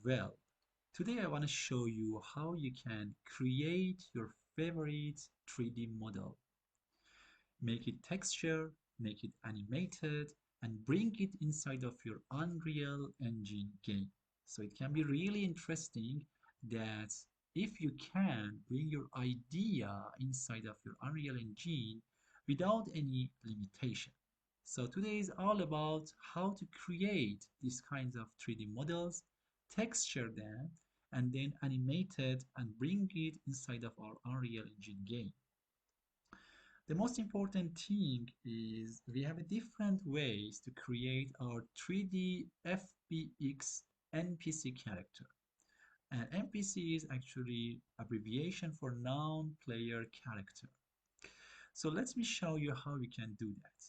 well. Today I want to show you how you can create your favorite 3D model. Make it texture, make it animated, and bring it inside of your Unreal Engine game. So it can be really interesting that if you can bring your idea inside of your Unreal Engine without any limitation. So today is all about how to create these kinds of 3D models, texture them, and then animate it and bring it inside of our Unreal Engine game. The most important thing is we have different ways to create our 3D FBX NPC character. And NPC is actually abbreviation for non-player character. So let me show you how we can do that.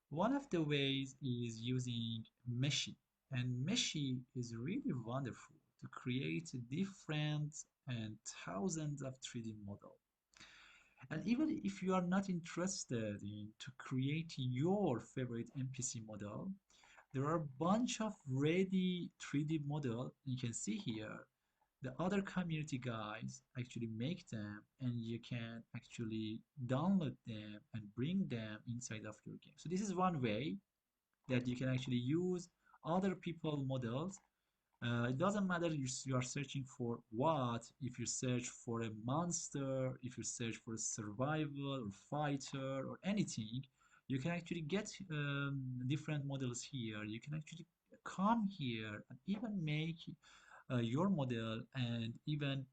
One of the ways is using Meshy. And Meshy is really wonderful to create different and thousands of 3D models. And even if you are not interested in to create your favorite NPC model, there are a bunch of ready 3D model you can see here. The other community guys actually make them and you can actually download them and bring them inside of your game. So this is one way that you can actually use other people models. It doesn't matter you are searching for what, if you search for a monster, if you search for a survival or fighter or anything, you can actually get different models here. You can actually come here and even make your model and even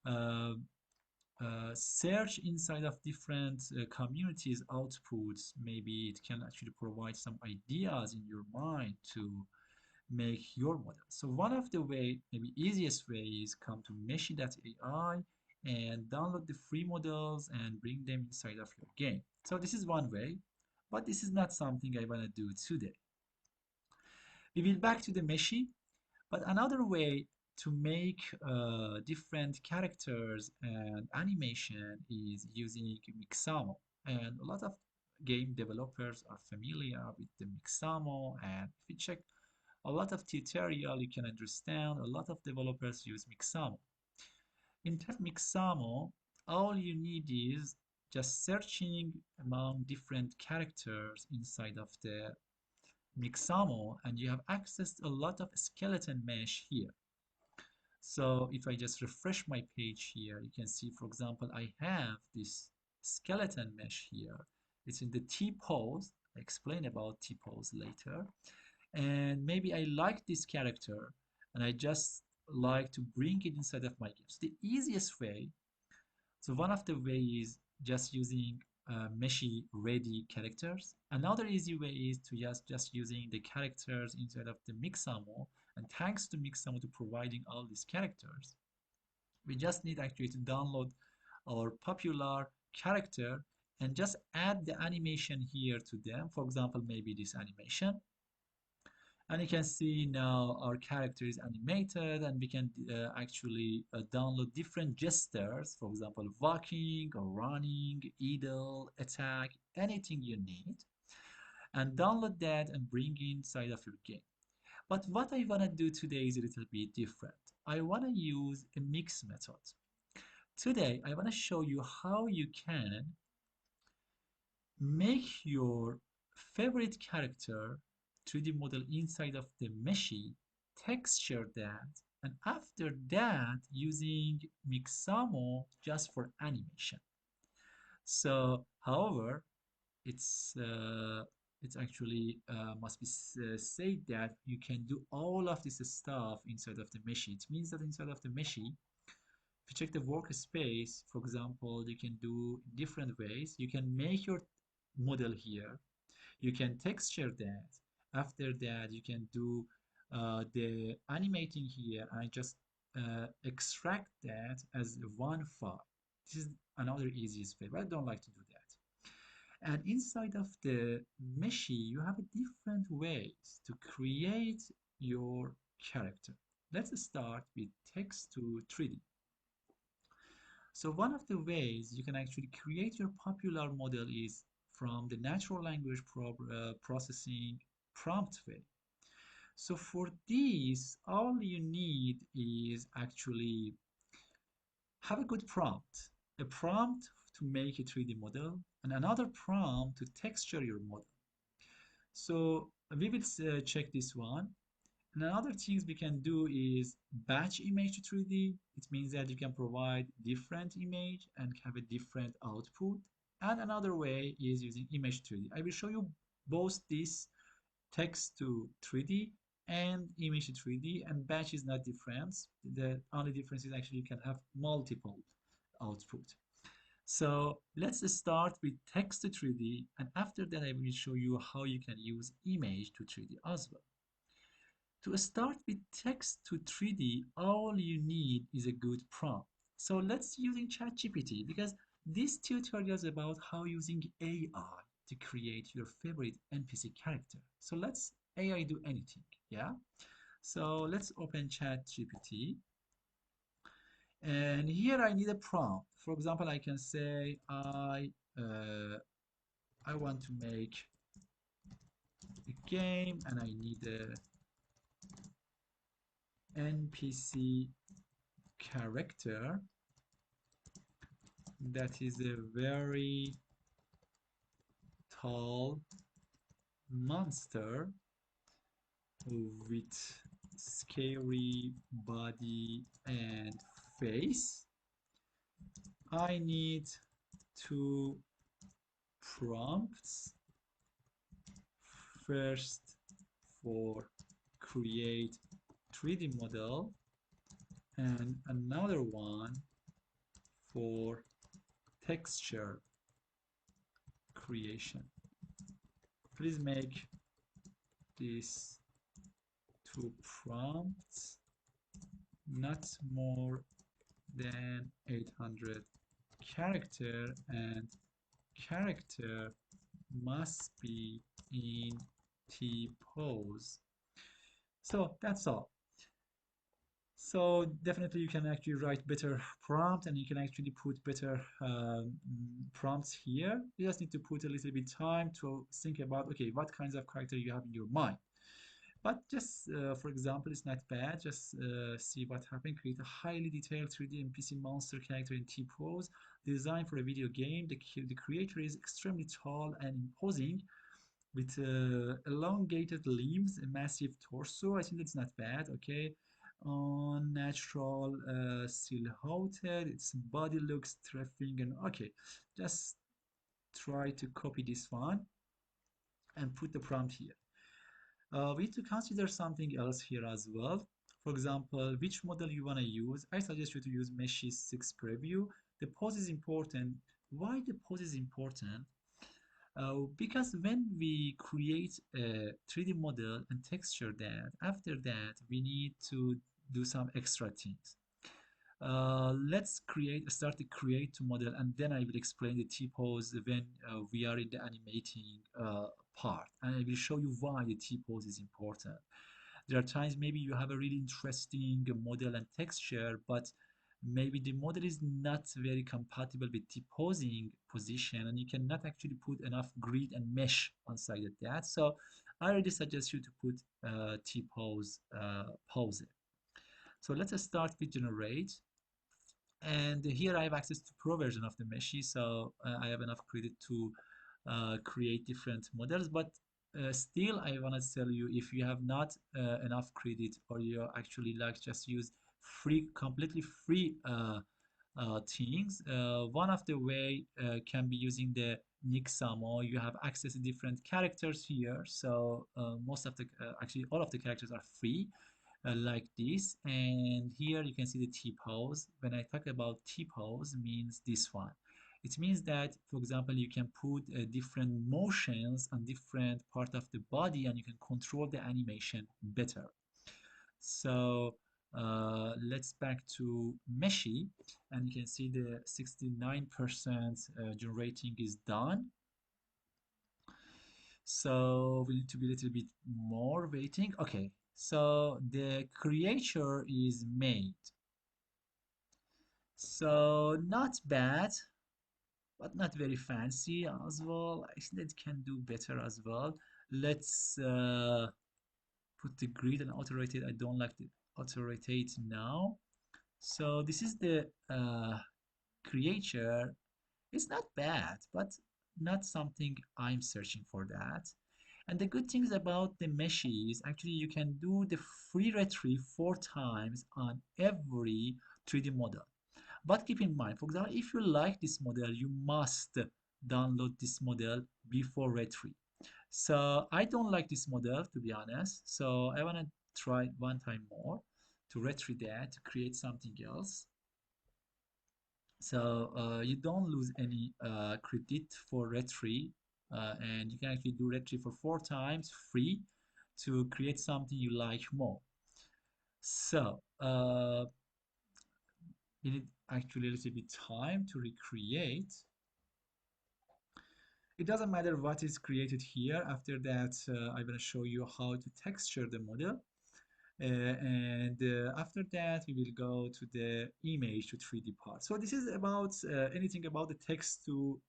uh, search inside of different communities outputs. Maybe it can actually provide some ideas in your mind to make your model. So one of the maybe easiest way is come to Meshy.ai and download the free models and bring them inside of your game. So this is one way, but this is not something I want to do today. We will back to the Meshy, but another way to make different characters and animation is using Mixamo. And a lot of game developers are familiar with the Mixamo, and if you check a lot of tutorial you can understand a lot of developers use Mixamo. In terms of Mixamo, all you need is just searching among different characters inside of the Mixamo and you have access to a lot of skeleton mesh here. So if I just refresh my page here, you can see, for example, I have this skeleton mesh here. It's in the T-pose. I explain about T-pose later. And maybe I like this character and I just like to bring it inside of my game. So the easiest way, so one of the ways is just using Meshy ready characters. Another easy way is to just using the characters inside of the Mixamo, and thanks to Mixamo to providing all these characters, we just need actually to download our popular character and just add the animation here to them. For example, maybe this animation. And you can see now our character is animated and we can actually download different gestures, for example, walking or running, idle, attack, anything you need, and download that and bring inside of your game. But what I want to do today is a little bit different. I want to use a mix method. Today, I want to show you how you can make your favorite character 3D model inside of the Meshy, texture that, and after that using Mixamo just for animation. So, however, it's actually must be said that you can do all of this stuff inside of the Meshy. It means that inside of the Meshy, if you check the workspace, for example, you can do different ways. You can make your model here. You can texture that. After that, you can do the animating here and just extract that as one file. This is another easiest way, but I don't like to do that. And inside of the Meshy, you have different ways to create your character. Let's start with Text-to-3D. So one of the ways you can actually create your popular model is from the natural language processing prompt way. So for this, all you need is actually have a good prompt. A prompt to make a 3D model and another prompt to texture your model. So we will check this one. And another things we can do is batch image to 3D. It means that you can provide different image and have a different output. And another way is using image 3D. I will show you both this text to 3D and image to 3D, and batch is not different. The only difference is actually you can have multiple output. So let's start with text to 3D, and after that I will show you how you can use image to 3D as well. To start with text to 3D, all you need is a good prompt. So let's using ChatGPT because this tutorial is about how using AI to create your favorite NPC character. So let's AI do anything, yeah? So let's open ChatGPT. And here I need a prompt. For example, I can say I want to make a game and I need a NPC character that is a very tall monster with scary body and face. I need two prompts. First for create 3D model and another one for texture creation. Please make these two prompts not more than 800 character and character must be in T pose. So that's all. So definitely you can actually write better prompt and you can actually put better prompts here. You just need to put a little bit time to think about, okay, what kinds of character you have in your mind. But just for example, it's not bad. Just see what happened. Create a highly detailed 3D NPC monster character in T-pose designed for a video game. The creator is extremely tall and imposing with elongated limbs, a massive torso. I think that's not bad. Okay. Unnatural silhouetted. Its body looks terrifying and okay. Just try to copy this one and put the prompt here. We need to consider something else here as well. For example, which model you want to use. I suggest you to use Meshy 6 Preview. The pose is important. Why the pose is important? Because when we create a 3D model and texture that, after that, we need to do some extra things. Let's start the create to model, and then I will explain the T-pose when we are in the animating part, and I will show you why the T-pose is important. There are times maybe you have a really interesting model and texture, but maybe the model is not very compatible with T-posing position, and you cannot actually put enough grid and mesh on side of that. So I already suggest you to put T-pose pose it. So let's start with generate. And here I have access to pro version of the Meshy, so I have enough credit to create different models. But still, I want to tell you, if you have not enough credit, or you actually like just use free, completely free things, one of the way can be using the Mixamo. You have access to different characters here. So most of the, actually all of the characters are free like this, and here you can see the T-pose. When I talk about T-pose, means this one. It means that, for example, you can put different motions on different part of the body and you can control the animation better. So let's back to Meshy, and you can see the 69% generating is done. So we need to be a little bit more waiting. Okay, so the creature is made. So not bad, but not very fancy as well. I think that can do better as well. Let's put put the grid and auto rotate. I don't like the auto rotate now. So this is the creature. It's not bad, but not something I'm searching for that. And the good things about the Meshy is actually you can do the free retrieve 4 times on every 3D model. But keep in mind, for example, if you like this model, you must download this model before retrieve. So I don't like this model, to be honest. So I want to try one time more to retrieve that, to create something else. So you don't lose any credit for retrieve, and you can actually do retrieve for 4 times free to create something you like more. So you need actually a little bit time to recreate. It doesn't matter what is created here. After that, I'm going to show you how to texture the model. And after that, we will go to the image to 3D part. So this is about anything about the text to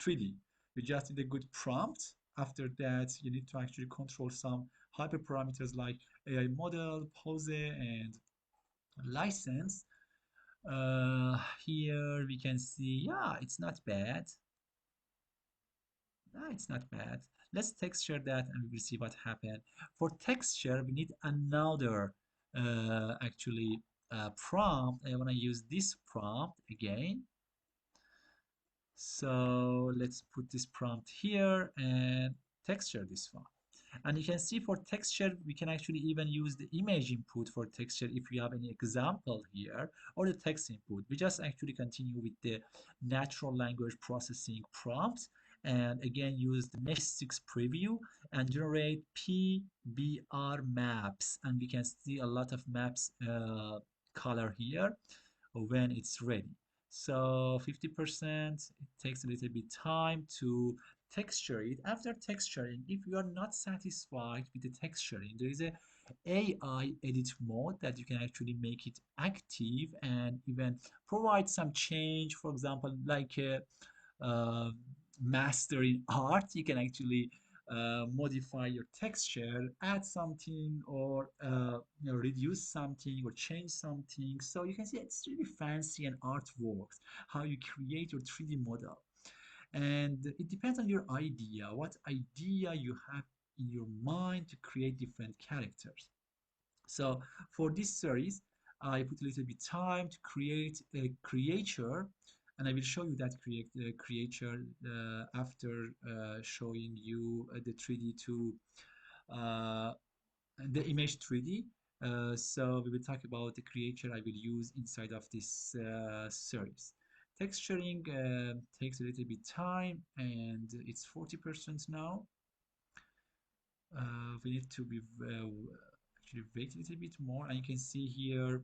3D. You just need a good prompt. After that, you need to actually control some hyperparameters like AI model, pose, and license. Here we can see, yeah, it's not bad. No, it's not bad. Let's texture that and we will see what happened. For texture, we need another actually prompt. I want to use this prompt again. So let's put this prompt here and texture this one. And you can see for texture, we can actually even use the image input for texture if you have any example here, or the text input. We just actually continue with the natural language processing prompt, and again use the Mesh 6 preview and generate PBR maps. And we can see a lot of maps color here when it's ready. So 50%, it takes a little bit time to texture it. After texturing, if you are not satisfied with the texturing, there is a AI edit mode that you can actually make it active and even provide some change. For example, like mastering art, you can actually modify your texture, add something, or reduce something or change something. So you can see it's really fancy and artworks how you create your 3D model. And it depends on your idea, what idea you have in your mind to create different characters. So for this series, I put a little bit time to create a creature, and I will show you that creature after showing you the 3D to the image 3D. So we will talk about the creature I will use inside of this series. Texturing takes a little bit time, and it's 40% now. We need to be actually wait a little bit more, and you can see here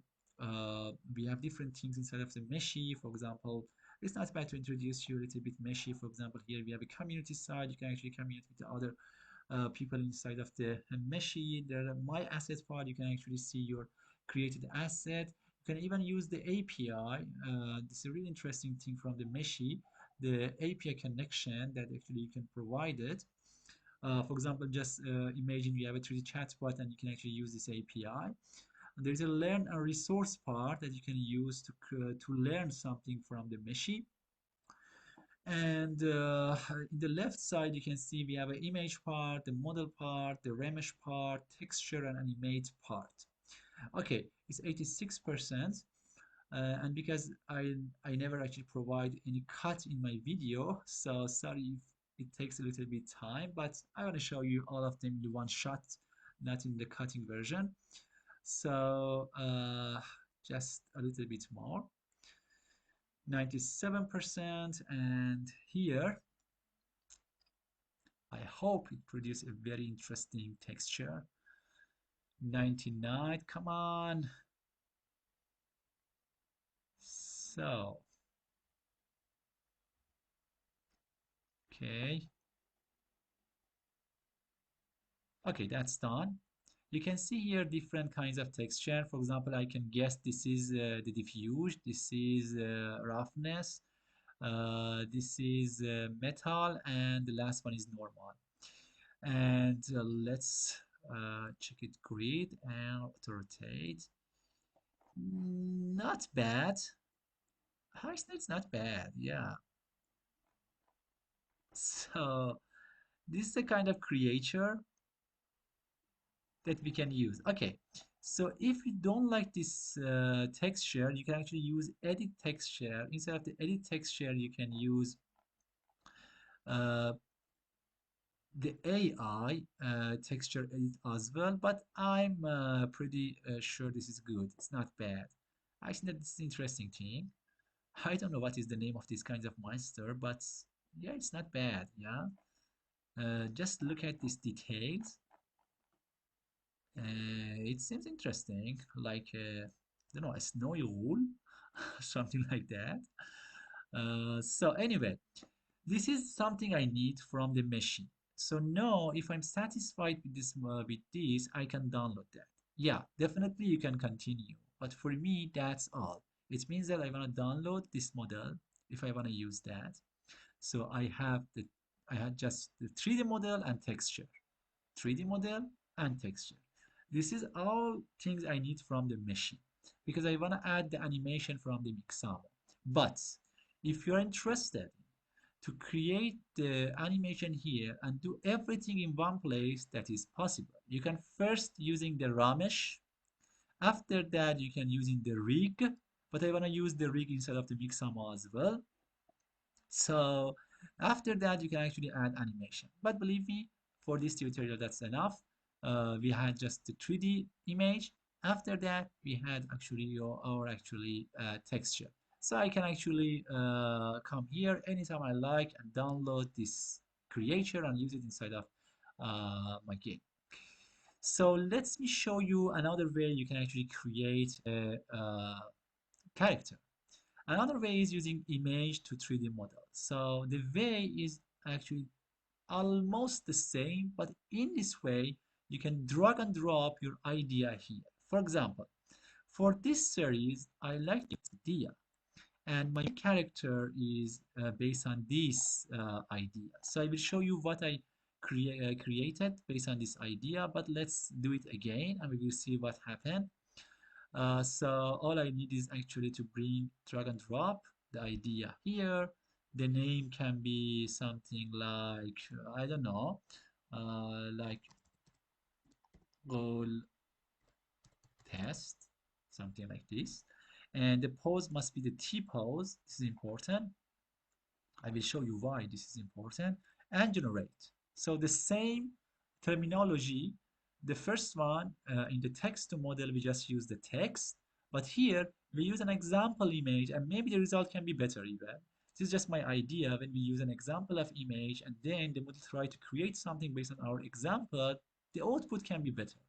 we have different things inside of the Meshy. For example, it's not bad to introduce you a little bit Meshy. For example, here we have a community side. You can actually communicate with the other people inside of the Meshy. There are my assets part. You can actually see your created asset. You can even use the API. This is a really interesting thing from the Meshy, the API connection that actually you can provide it. For example, just imagine you have a 3D chatbot and you can actually use this API. And there's a learn and resource part that you can use to learn something from the Meshy. And in the left side, you can see we have an image part, the model part, the remesh part, texture and animate part. Okay, it's 86%. And because I never actually provide any cut in my video, so sorry if it takes a little bit time, but I want to show you all of them in one shot, not in the cutting version. So just a little bit more, 97%, and here I hope it produces a very interesting texture. 99, come on. So okay, that's done. You can see here different kinds of texture. For example, I can guess this is the diffuse, this is roughness, this is metal, and the last one is normal. And let's check it grid and auto rotate. Not bad. Actually, it's not bad. Yeah. So this is the kind of creature that we can use. Okay. So if you don't like this texture, you can actually use edit texture. Instead of the edit texture, you can use uh, the AI texture edit as well, but I'm pretty sure this is good. It's not bad. Actually, that's an interesting thing. I don't know what is the name of this kind of monster, but yeah, it's not bad. Yeah, just look at these details. It seems interesting, like I don't know, a snowy wool, something like that. So anyway, this is something I need from the machine. So now, if I'm satisfied with this, I can download that. Yeah, definitely you can continue. But for me, that's all. It means that I want to download this model if I want to use that. So I had just the 3D model and texture. 3D model and texture. This is all things I need from the machine because I want to add the animation from the Mixamo. But if you're interested to create the animation here and do everything in one place, that is possible. You can first using the raw mesh. After that, you can using the rig, but I want to use the rig instead of the Mixamo as well. So after that, you can actually add animation. But believe me, for this tutorial, that's enough. We had just the 3D image. After that, we had actually our actually texture. So I can actually come here anytime I like and download this creature and use it inside of my game. So let me show you another way you can actually create a character. Another way is using image to 3D model. So the way is actually almost the same, but in this way, you can drag and drop your idea here. For example, for this series, I like this idea, and my character is based on this idea. So I will show you what I created based on this idea, but let's do it again, and we will see what happened. So all I need is actually to bring drag and drop the idea here. The name can be something like, I don't know, like goal test, something like this. And the pose must be the T pose. This is important. I will show you why this is important. And generate. So the same terminology. The first one, in the text to model, we just use the text. But here, we use an example image, and maybe the result can be better even. This is just my idea. When we use an example of image, and then the model try to create something based on our example, the output can be better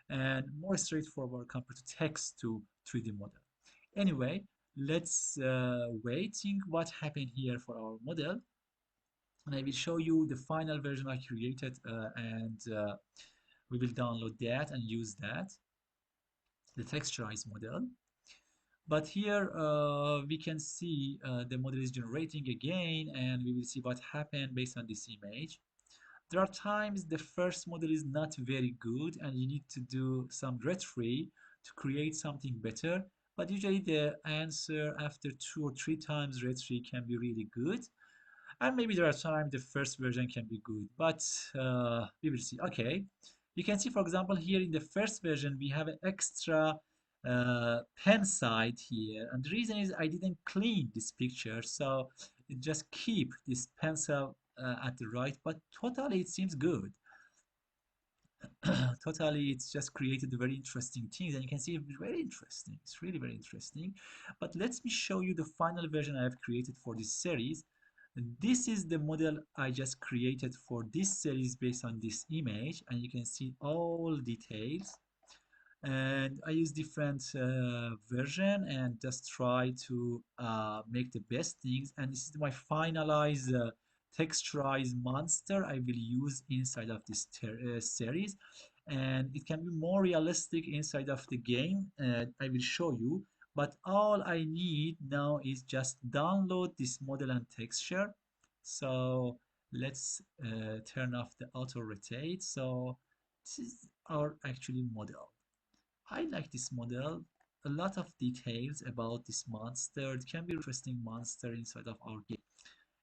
and more straightforward compared to text to 3D model. Anyway, let's waiting what happened here for our model, and I will show you the final version I created, and we will download that and use that, the texturized model. But here we can see the model is generating again, and we will see what happened based on this image. There are times the first model is not very good and you need to do some retry to create something better. But usually the answer after 2 or 3 times retry can be really good. And maybe there are times the first version can be good, but we will see. Okay, you can see, for example, here in the first version, we have an extra pen side here. And the reason is I didn't clean this picture, so it just keep this pencil at the right, but totally it seems good. Totally, it's just created very interesting things, and you can see it's very interesting. It's really very interesting. But let me show you the final version I have created for this series. This is the model I just created for this series based on this image, and you can see all details. And I use different version and just try to make the best things. And this is my finalized texturized monster I will use inside of this series, and it can be more realistic inside of the game. I will show you, but all I need now is just download this model and texture. So let's turn off the auto rotate. So this is our actually model. I like this model. A lot of details about this monster. It can be interesting monster inside of our game.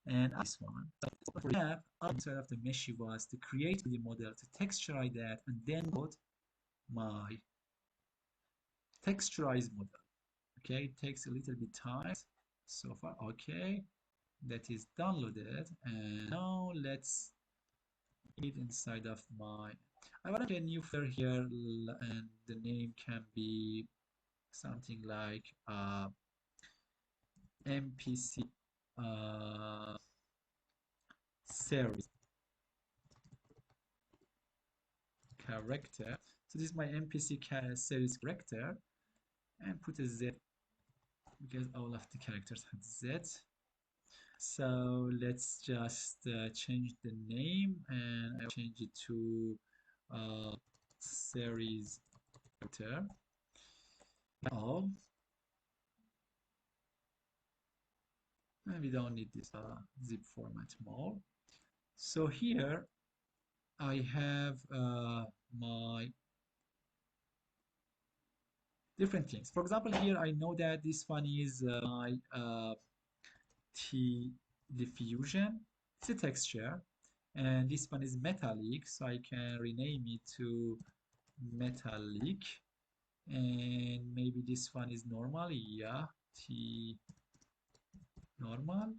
And this one. So for that, inside of the Meshy was to create the model, to texturize that, and then put my texturized model. Okay, it takes a little bit time so far. Okay, that is downloaded, and now let's it inside of my. I want to get a new folder here, and the name can be something like NPC series character. So this is my NPC series character, and put a Z because all of the characters have Z. So let's just change the name, and I'll change it to series character. Oh, and we don't need this zip format more. So here I have my different things. For example, here I know that this one is my T diffusion. It's a texture, and this one is metallic, so I can rename it to metallic. And maybe this one is normal, yeah, T normal.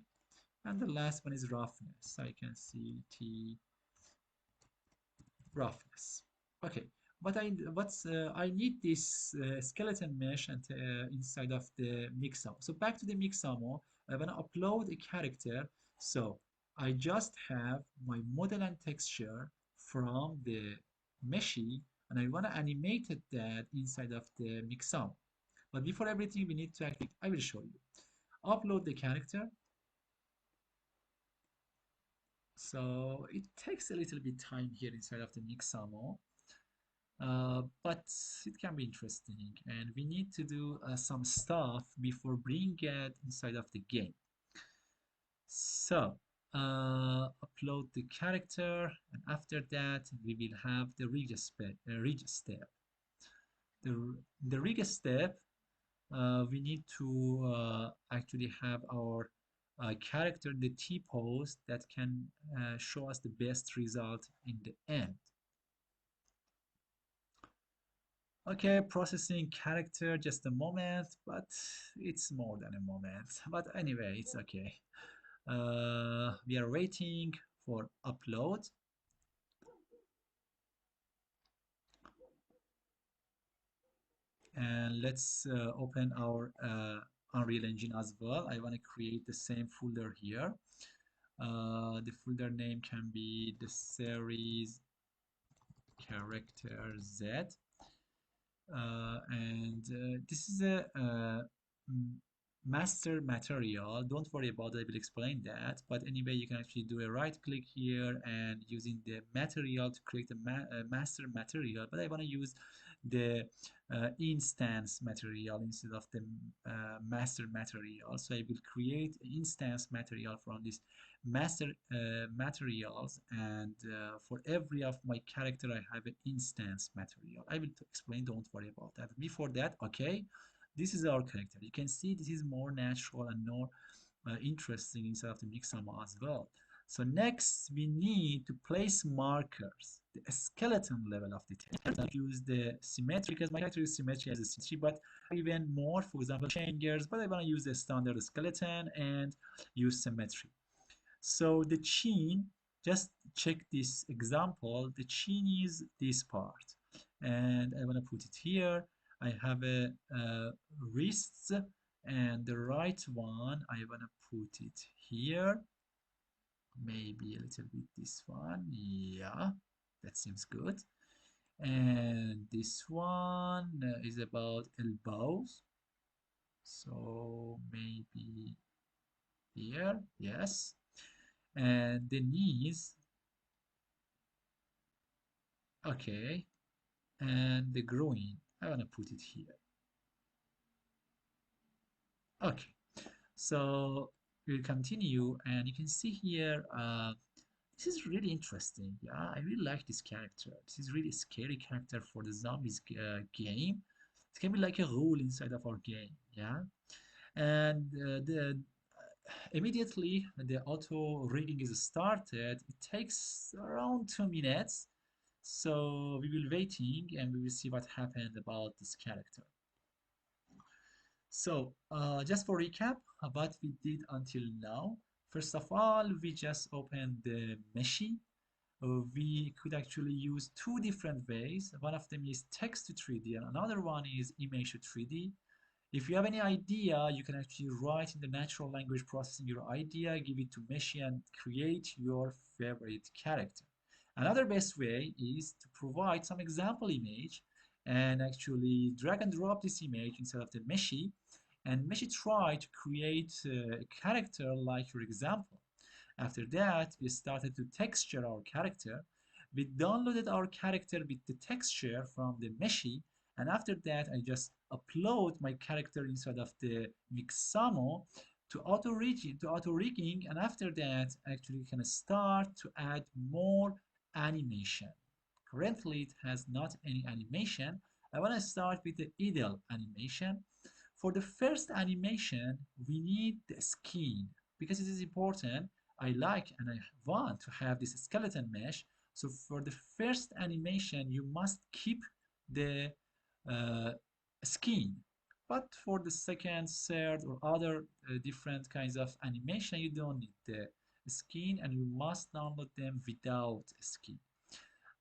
And the last one is roughness, so I can see T roughness. Okay, but I need this skeleton mesh and inside of the Mixamo. So back to the Mixamo, I want to upload a character. So I just have my model and texture from the Meshy, and I want to animate that inside of the Mixamo. But before everything, we need to actually, I will show you. Upload the character. So it takes a little bit time here inside of the Mixamo. But it can be interesting, and we need to do some stuff before bringing it inside of the game. So upload the character, and after that we will have the rig step. The rig step, we need to actually have our character, the T-pose that can show us the best result in the end. Okay, processing character, just a moment, but it's more than a moment. But anyway, it's okay. We are waiting for upload. And let's open our Unreal Engine as well. I want to create the same folder here. The folder name can be the series character Z. And this is a master material. Don't worry about it, I will explain that. But anyway, you can actually do a right click here and using the material to create a master material. But I want to use the instance material instead of the master material. So I will create instance material from this master materials, and for every of my character I have an instance material. I will explain, don't worry about that. Before that, okay, this is our character. You can see this is more natural and more interesting inside of the Mixamo as well. So next we need to place markers, the skeleton level of the text. Use the symmetry because my character is symmetry as a symmetry, but even more, for example, chain gears, but I want to use the standard skeleton and use symmetry. So the chin, just check this example, the chin is this part. And I want to put it here. I have a wrists, and the right one, I want to put it here. Maybe a little bit this one. Yeah, that seems good. And this one is about elbows. So maybe here, yes. And the knees, okay, and the groin, I want to put it here. Okay, so we'll continue, and you can see here This is really interesting. Yeah, I really like this character. This is really a scary character for the zombies game. It can be like a rule inside of our game. Yeah, and the immediately the auto reading is started. It takes around 2 minutes. So we will waiting and we will see what happened about this character. So, just for recap, what we did until now. First of all, we just opened the Meshy. We could actually use two different ways. One of them is text to 3D, and another one is image to 3D. If you have any idea, you can actually write in the natural language processing your idea, give it to Meshy, and create your favorite character. Another best way is to provide some example image and actually drag and drop this image inside of the Meshy, and Meshy try to create a character like your example. After that, we started to texture our character. We downloaded our character with the texture from the Meshy, and after that, I just upload my character inside of the Mixamo to auto rigging, and after that, actually you can start to add more animation. Currently, it has not any animation. I want to start with the idle animation. For the first animation, we need the skin because it is important. I like and I want to have this skeleton mesh. So for the first animation, you must keep the uh, skin. But for the second, third, or other different kinds of animation, you don't need the skin and you must download them without skin.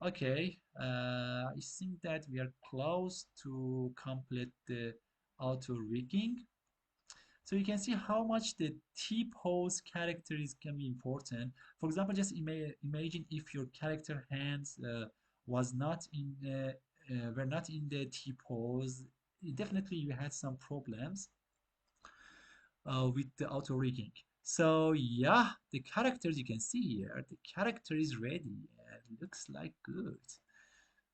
Okay, I think that we are close to complete the auto rigging. So you can see how much the T-pose characters can be important. For example, just imagine if your character hands was not in were not in the T-pose. Definitely you had some problems with the auto rigging. So yeah, the characters you can see here, the character is ready and looks like good.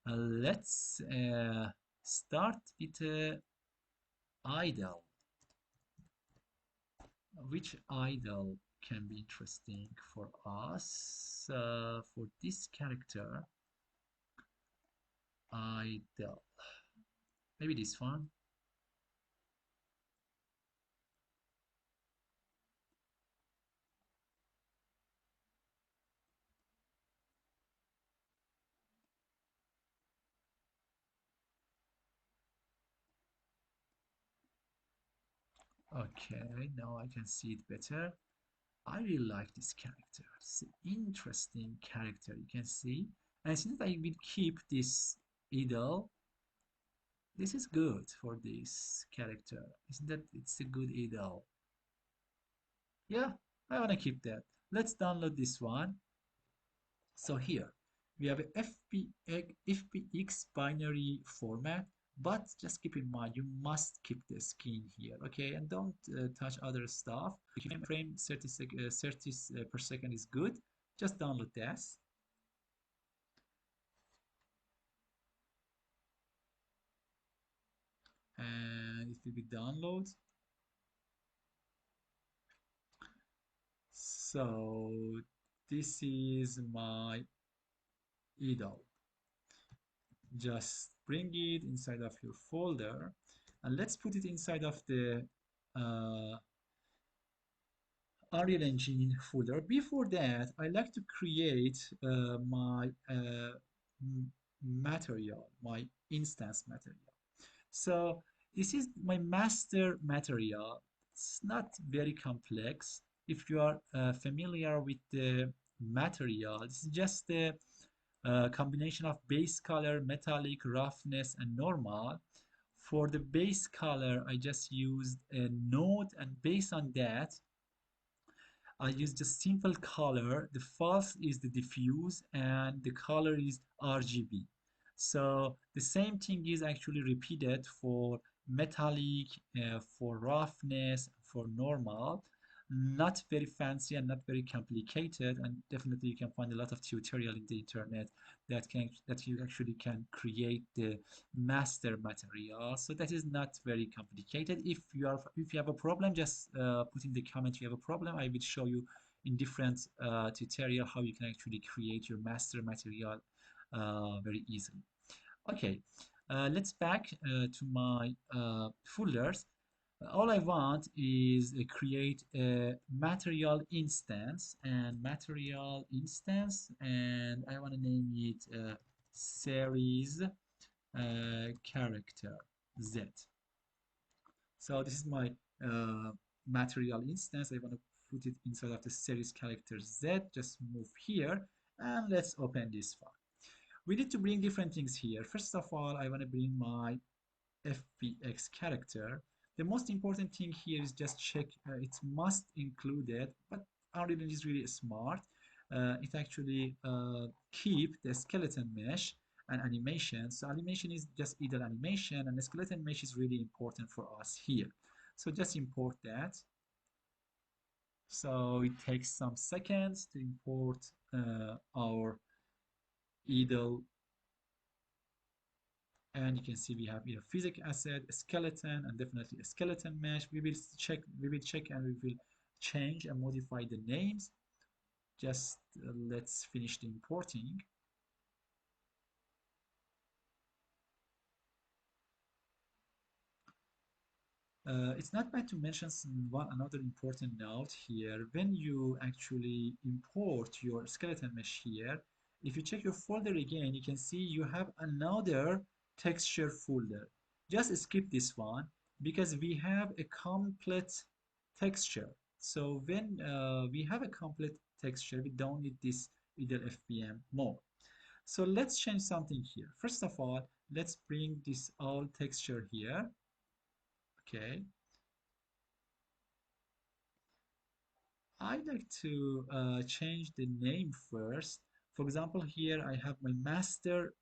Let's start with idle. Which idle can be interesting for us? For this character, idle. Maybe this one. Okay, now I can see it better. I really like this character. It's an interesting character, you can see. And since I will keep this idle, this is good for this character. Isn't that it's a good idle? Yeah, I want to keep that. Let's download this one. So here we have a FBX binary format, but just keep in mind you must keep the skin here, okay? And don't touch other stuff. If frame 30 per second is good, just download this. And it will be download. So this is my idle. Just bring it inside of your folder and let's put it inside of the uh, Unreal Engine folder. Before that, I like to create my material, my instance material. So this is my master material. It's not very complex. If you are familiar with the material, it's just a combination of base color, metallic, roughness, and normal. For the base color, I just used a node, and based on that, I used a simple color. The false is the diffuse, and the color is RGB. So the same thing is actually repeated for metallic, for roughness, for normal. Not very fancy and not very complicated, and definitely you can find a lot of tutorial in the internet that you actually can create the master material. So that is not very complicated. If you have a problem, just put in the comment you have a problem. I will show you in different tutorial how you can actually create your master material very easily. Okay, let's back to my folders. All I want is create a material instance and I want to name it series character Z. So this is my material instance. I want to put it inside of the series character Z. Just move here and let's open this file. We need to bring different things here. First of all, I want to bring my FBX character. The most important thing here is just check it must included, but Unreal Engine is really smart. It actually keep the skeleton mesh and animation. So animation is just either animation, and the skeleton mesh is really important for us here. So just import that. So it takes some seconds to import our idle, and you can see we have here physics asset, a skeleton, and definitely a skeleton mesh. We will check and we will change and modify the names. Just let's finish the importing. It's not bad to mention another important note here. When you actually import your skeleton mesh here, if you check your folder again, you can see you have another texture folder. Just skip this one because we have a complete texture. So when we have a complete texture, we don't need this idle FBM more. So let's change something here. First of all, let's bring this all texture here. Okay. I like to change the name first. For example, here I have my master,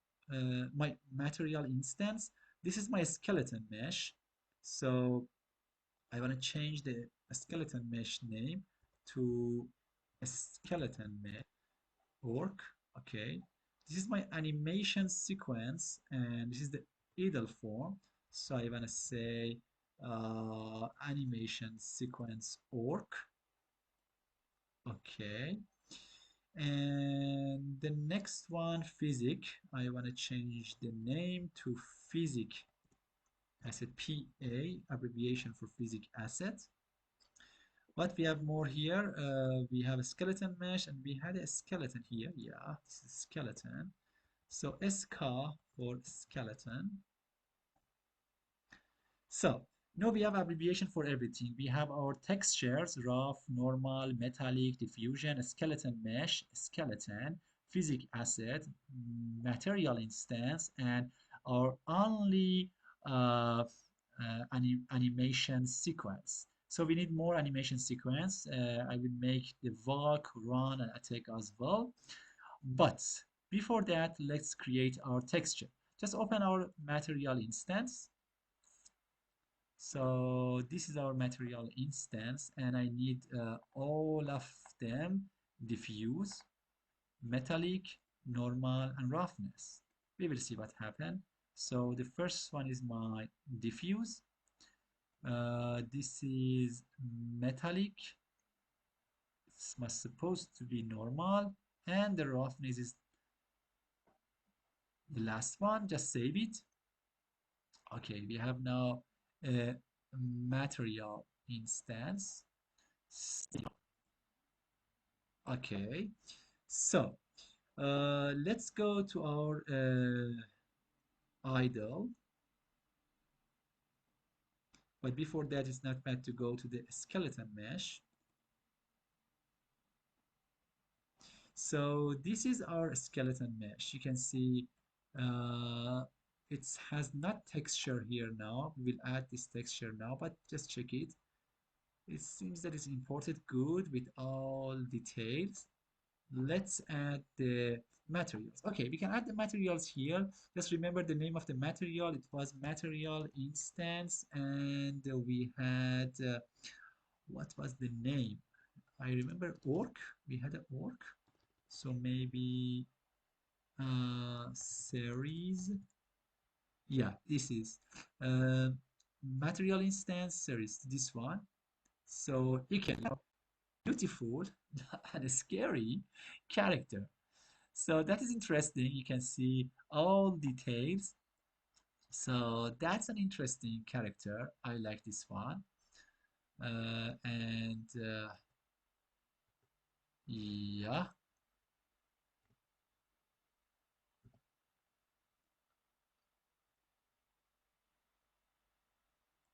my material instance. This is my skeleton mesh. So I want to change the skeleton mesh name to a skeleton mesh org. Okay. This is my animation sequence, and this is the idle form. So I want to say animation sequence org. Okay. And the next one, physic. I want to change the name to physic asset PA, abbreviation for physic asset. What we have more here? We have a skeleton mesh, and we had a skeleton here. Yeah, this is skeleton. So SK for skeleton. So now we have abbreviation for everything. We have our textures, rough, normal, metallic, diffusion, skeleton mesh, skeleton, physics asset, material instance, and our only animation sequence. So we need more animation sequence. I will make the walk, run, and attack as well. But before that, let's create our texture. Just open our material instance. So this is our material instance, and I need all of them: diffuse, metallic, normal, and roughness. We will see what happened. So the first one is my diffuse. This is metallic. It's supposed to be normal, and the roughness is the last one. Just save it. Okay, we have now a material instance. Okay, so let's go to our idle. But before that, it's not bad to go to the skeleton mesh. So this is our skeleton mesh. You can see it has not texture here now. We will add this texture now, but just check it. It seems that it's imported good with all details. Let's add the materials. Okay, we can add the materials here. Just remember the name of the material. It was material instance, and we had what was the name? I remember orc. We had an orc. So maybe series. Yeah, this is material instance series. This one. So you can beautiful and scary character. So that is interesting. You can see all details. So that's an interesting character. I like this one. And yeah,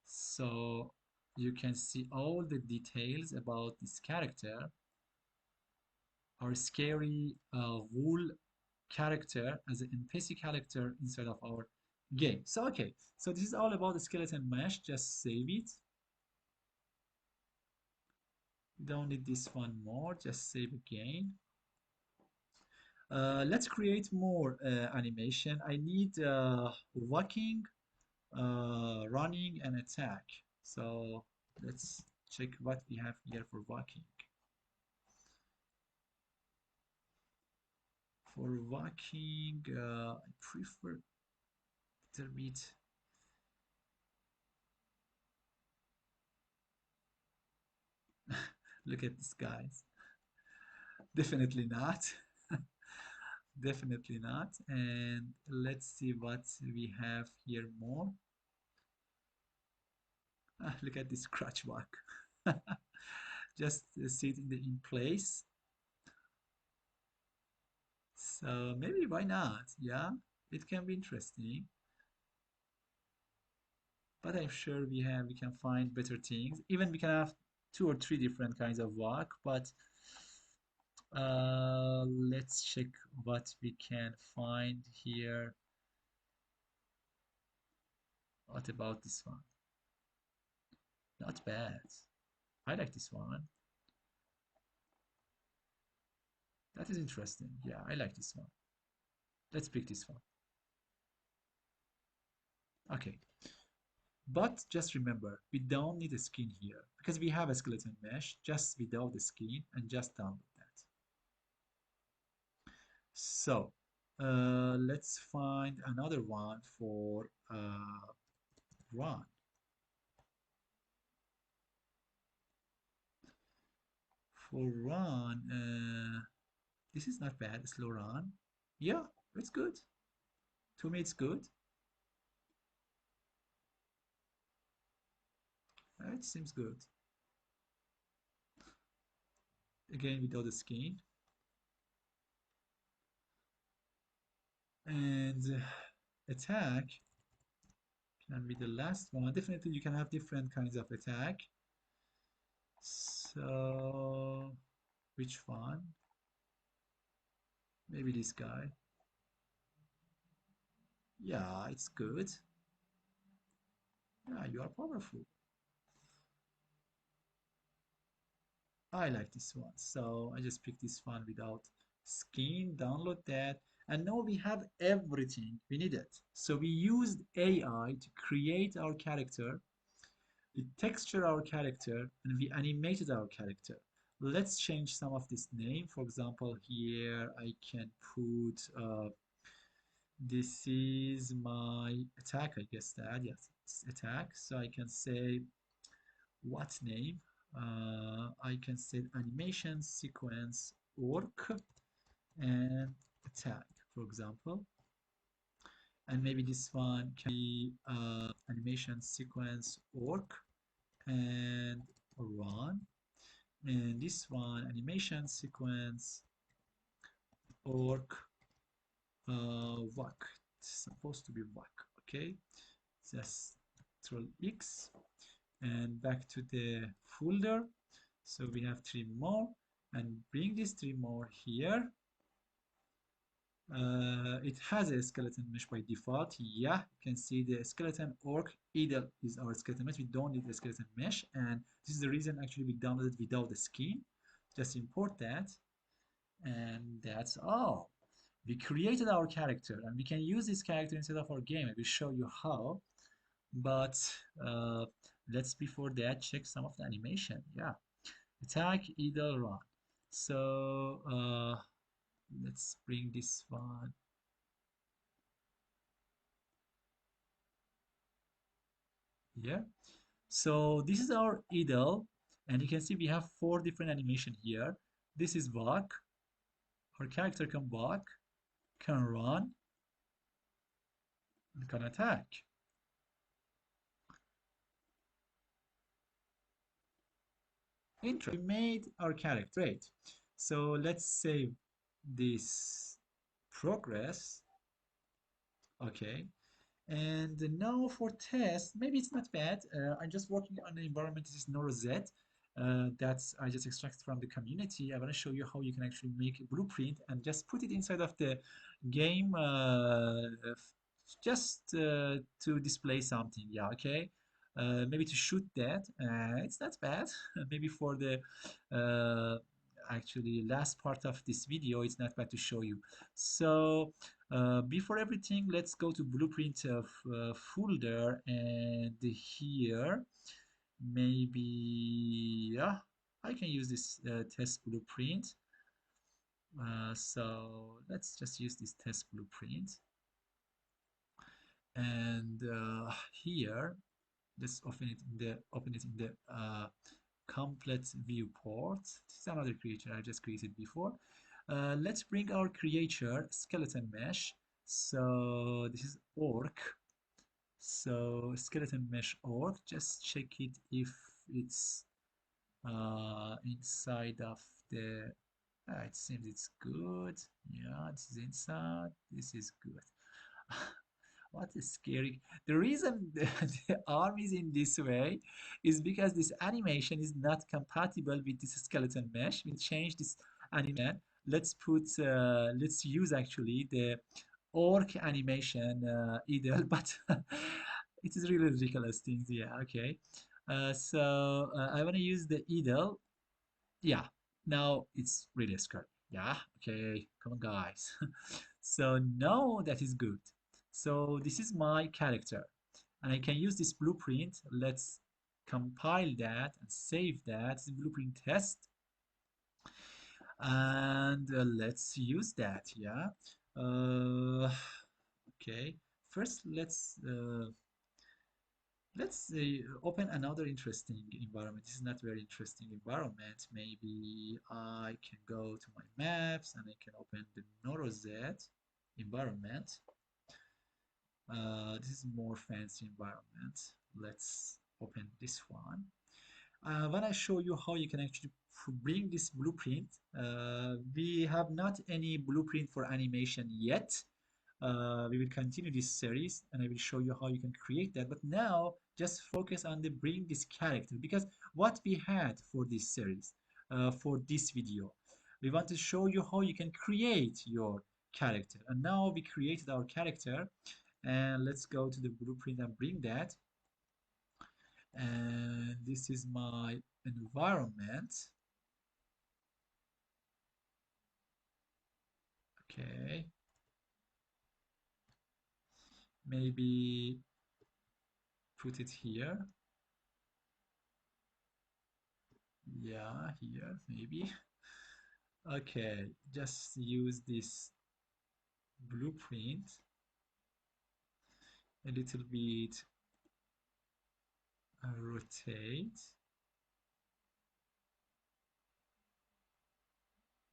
so you can see all the details about this character. Our scary wool character as an NPC character inside of our game. So okay, so this is all about the skeleton mesh. Just save it. Don't need this one more. Just save again. Let's create more animation. I need walking, running, and attack. So let's check what we have here for walking. For walking, I prefer a little bit. Look at this, guys. Definitely not. Definitely not. And let's see what we have here more. Look at this crutch walk. Just sit in place. So maybe why not? Yeah, it can be interesting. But I'm sure we can find better things. Even we can have two or three different kinds of walk. But let's check what we can find here. What about this one? Not bad. I like this one. That is interesting. Yeah, I like this one. Let's pick this one. Okay. But just remember, we don't need a skin here because we have a skeleton mesh just without the skin and just download that. So let's find another one for run. For run, this is not bad. Slow run. Yeah, it's good. To me, it's good. It seems good. Again, without the skin. And attack can be the last one. Definitely, you can have different kinds of attack. So, which one? Maybe this guy. Yeah, it's good. Yeah, you are powerful. I like this one. So I just picked this one without skin, download that. And now we have everything we needed. So we used AI to create our character, we texture our character, and we animated our character. Let's change some of this name. For example, here I can put this is my attack, I guess that, yes, it's attack. So I can say what name? I can set animation sequence work and attack, for example. And maybe this one can be animation sequence work and run. And this one, animation sequence work walk. It's supposed to be walk, okay? Just Control X and back to the folder. So we have three more and bring these three more here. It has a skeleton mesh by default. Yeah, you can see the skeleton orc idle is our skeleton mesh. We don't need a skeleton mesh, and this is the reason actually we downloaded without the skin. Just import that, and that's all. We created our character, and we can use this character instead of our game. I will show you how. But uh, let's before that check some of the animation. Yeah, attack, idle, run. So let's bring this one here. So this is our idle. And you can see we have 4 different animation here. This is walk. Our character can walk, can run, and can attack. Interesting. We made our character. Great. So let's save this progress. Okay. And now for test, maybe it's not bad. I'm just working on an environment. This is NoroZ. That's I just extracted from the community. I want to show you how you can actually make a blueprint and just put it inside of the game, just to display something. Yeah, okay. Maybe to shoot that. It's not bad. Maybe for the uh, actually last part of this video, it's not bad to show you. So before everything, let's go to blueprint folder, and here maybe yeah, I can use this test blueprint. So let's just use this test blueprint, and here let's open it in the complete viewport. This is another creature I just created before. Let's bring our creature skeleton mesh. So this is orc. So skeleton mesh orc. Just check it if it's inside of the. It seems it's good. Yeah, this is inside. This is good. What is scary? The reason the arm is in this way is because this animation is not compatible with this skeleton mesh. We change this animation. Let's use actually the orc animation idle, but it is really ridiculous things. Yeah, okay. I want to use the idle. Yeah, now it's really scary. Yeah, okay, come on, guys. So now that is good. So this is my character, and I can use this blueprint. Let's compile that and save that. This is blueprint test, and let's use that. Yeah. Uh, okay. First, let's open another interesting environment. This is not very interesting environment. Maybe I can go to my maps and I can open the NoroZ environment. This is more fancy environment. Let's open this one. When I show you how you can actually bring this blueprint, we have not any blueprint for animation yet. We will continue this series and I will show you how you can create that. But now just focus on the bring this character, because what we had for this series, for this video, we want to show you how you can create your character. And now we created our character, and let's go to the blueprint and bring that. And this is my environment. Okay. Maybe put it here. Yeah, here maybe. Okay, just use this blueprint a little bit, rotate.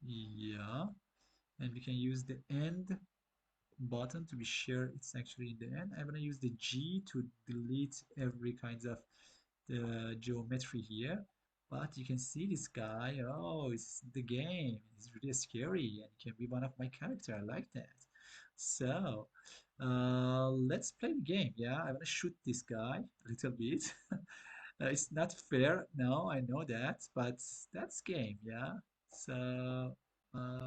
Yeah, and we can use the end button to be sure it's actually in the end. I'm gonna use the G to delete every kind of the geometry here. But you can see this guy, oh, it's the game. It's really scary and can be one of my character. I like that. So, let's play the game. Yeah, I want to shoot this guy a little bit. It's not fair. No, I know that, but that's game. Yeah. So,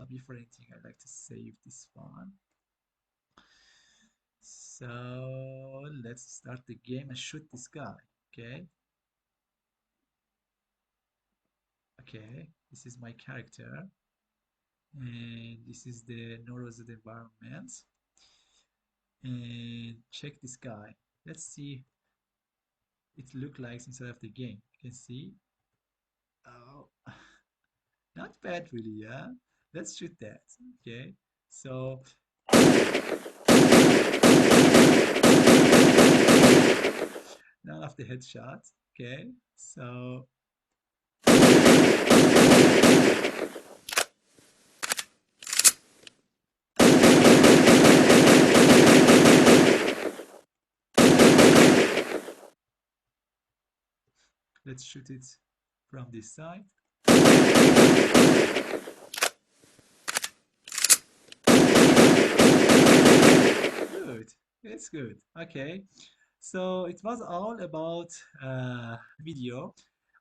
before anything, I'd like to save this one. So, let's start the game and shoot this guy. Okay. Okay, this is my character, and this is the NoroZ environment. And check this guy. Let's see it look like inside of the game. You can see, oh, not bad really, yeah. Let's shoot that. Okay, so none of the headshots. Okay, so Let's shoot it from this side. Good, it's good. Okay, so it was all about video.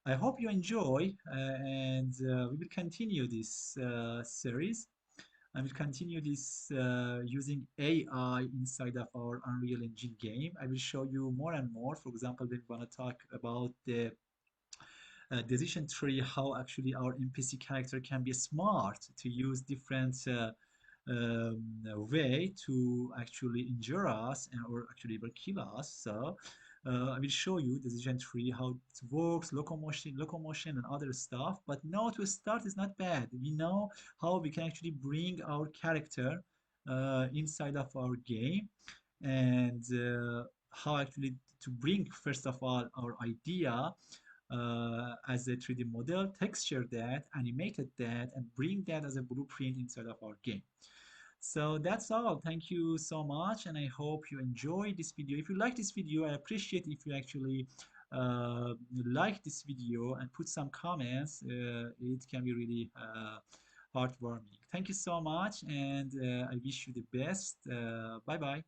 I hope you enjoy, and we will continue this series. I will continue this using AI inside of our Unreal Engine game. I will show you more and more. For example, we want to talk about the decision tree, how actually our NPC character can be smart to use different way to actually injure us and or actually even kill us. So I will show you the decision tree, how it works, locomotion and other stuff. But now to start is not bad. We know how we can actually bring our character inside of our game and how actually to bring first of all our idea as a 3D model, texture that, animated that, and bring that as a blueprint inside of our game. So that's all. Thank you so much, and I hope you enjoyed this video. If you like this video, I appreciate if you actually like this video and put some comments. It can be really heartwarming. Thank you so much, and I wish you the best. Bye bye.